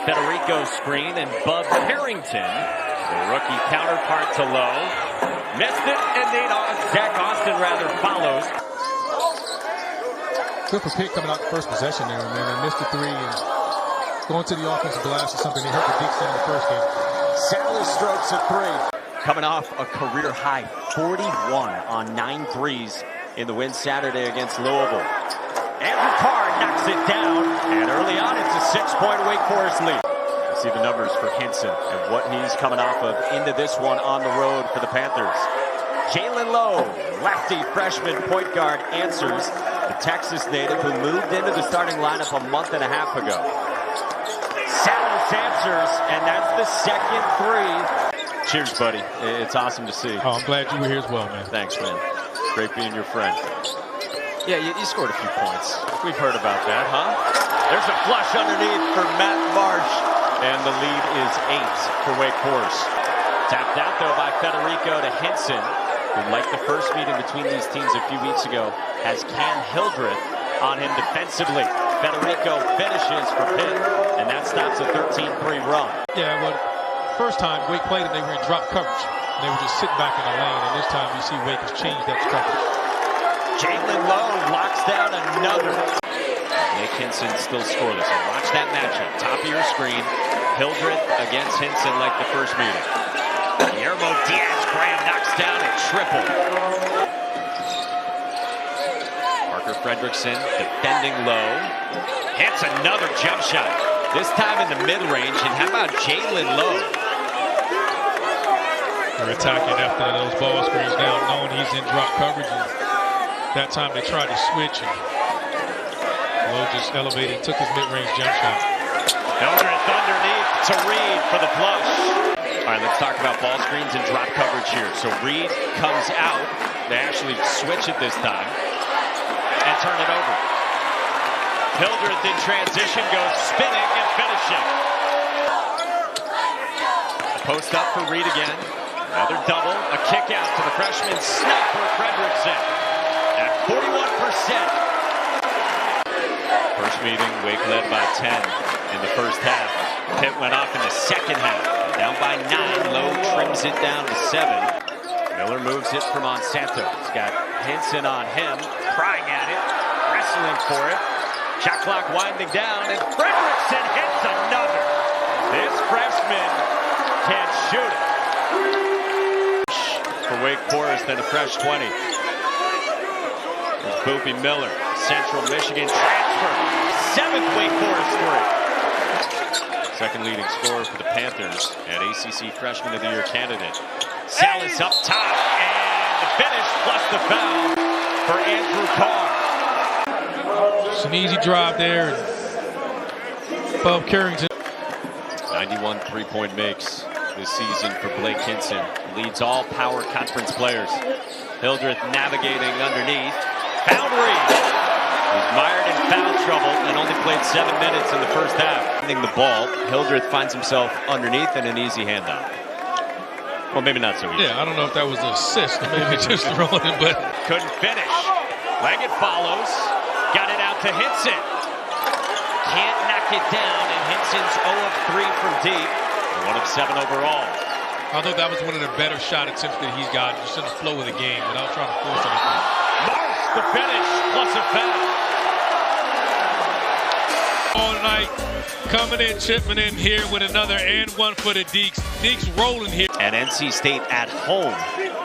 Federico screen, and Bub Harrington, the rookie counterpart to Lowe, missed it, and Zach Austin rather follows. Good for Pitt coming out the first possession there, man. They missed the three and going to the offensive glass or something. They hurt the Deacons in the first game. Sallis strokes a three. Coming off a career-high 41 on 9 threes in the win Saturday against Louisville. Andrew Carr knocks it down, and early on it's a 6-point Wake Forest lead. You see the numbers for Hinson and what he's coming off of into this one on the road for the Panthers. Jaland Lowe, lefty freshman point guard, answers. The Texas native who moved into the starting lineup a month and a half ago. Sallis answers, and that's the second three. Cheers, buddy. It's awesome to see. Oh, I'm glad you were here as well, man. Thanks, man. Great being your friend. Yeah, you scored a few points. We've heard about that, huh? There's a flush underneath for Matt Marsh, and the lead is 8 for Wake Forest. Tapped out, though, by Federico to Hinson, who, like the first meeting between these teams a few weeks ago, has Cam Hildreth on him defensively. Federico finishes for Pitt, and that stops a 13-3 run. Yeah, well, first time Wake played them, they were in drop coverage. They were just sitting back in the lane, and this time you see Wake has changed that coverage. Jaland Lowe locks down another. Nick Hinson still scoreless. And watch that matchup. Top of your screen. Hildreth against Hinson like the first meeting. Guillermo Diaz-Graham knocks down a triple. Parker Fredrickson defending Lowe. Hits another jump shot. This time in the mid-range. And how about Jaland Lowe? They're attacking after those ball screens now, knowing he's in drop coverage. And that time they tried to switch, and Lowe just elevated, took his mid-range jump shot. Hildreth underneath to Reed for the flush. All right, let's talk about ball screens and drop coverage here. So Reed comes out. They actually switch it this time and turn it over. Hildreth in transition goes spinning and finishing. Post up for Reed again. Another double, a kick out to the freshman sniper Fredrickson at 41%. First meeting, Wake led by 10 in the first half. Pitt went off in the second half. Down by 9, Lowe trims it down to 7. Miller moves it for Monsanto. He's got Hinson on him, prying at it, wrestling for it. Shot clock winding down, and Fredrickson hits another. This freshman can shoot it. For Wake Forest and a fresh 20. There's Boopie Miller, Central Michigan transfer. 7th Wake Forest three. Second leading scorer for the Panthers and ACC Freshman of the Year candidate. Sallis up top, and the finish plus the foul for Andrew Carr. It's an easy drive there. Bub Carrington. 91 three-point makes this season for Blake Hinson. Leads all power conference players. Hildreth navigating underneath. Found Reed. He's mired in foul trouble and only played 7 minutes in the first half. Handing the ball, Hildreth finds himself underneath and an easy handoff. Well, maybe not so easy. Yeah, I don't know if that was an assist or maybe just throwing it, but couldn't finish. Leggett follows. Got it out to Hinson. Can't knock it down, and Hinson's 0 of 3 from deep. 1 of 7 overall. I thought that was one of the better shot attempts that he's got, just in the flow of the game without trying to force anything. Marsh the finish, plus a foul. All night, coming in, chipping in here with another and one for the Deeks. Deeks rolling here. And NC State at home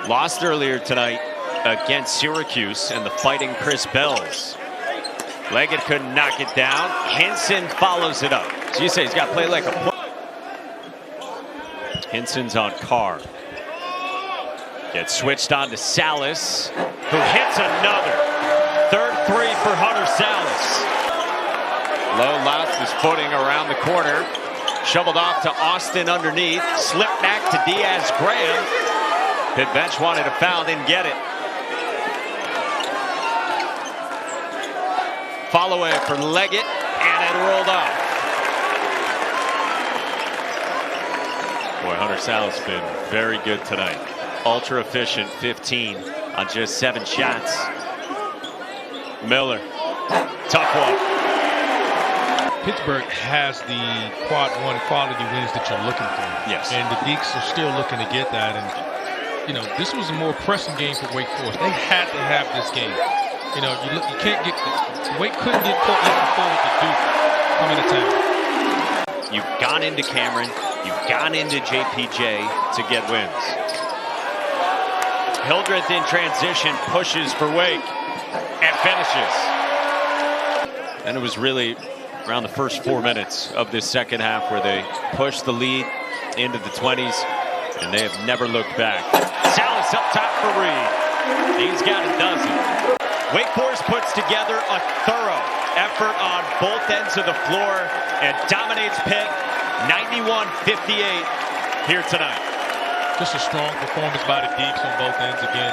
lost earlier tonight against Syracuse and the Fighting Chris Bells. Leggett couldn't knock it down. Hinson follows it up. So you say he's got to play like a point. Hinson's on Carr. Gets switched on to Sallis, who hits another. Third three for Hunter Sallis. Lowe lost his footing around the corner. Shoveled off to Austin underneath. Slipped back to Diaz-Graham. Pitt bench wanted a foul, didn't get it. Follow away for Leggett, and it rolled off. Boy, Hunter Sallis been very good tonight. Ultra efficient, 15 on just 7 shots. Miller, tough one. Pittsburgh has the quad one quality wins that you're looking for. Yes. And the Deacs are still looking to get that. And, you know, this was a more pressing game for Wake Forest. They had to have this game. You know, you can't get – Wake couldn't get caught looking forward to Duke coming to town. You've gone into Cameron. You've gone into JPJ to get wins. Hildreth in transition pushes for Wake and finishes. And it was really around the first 4 minutes of this second half where they pushed the lead into the 20s, and they have never looked back. Sallis up top for Reed. He's got a dozen. Wake Forest puts together a thorough effort on both ends of the floor and dominates Pitt 91-58 here tonight. Just a strong performance by the Deacs on both ends again.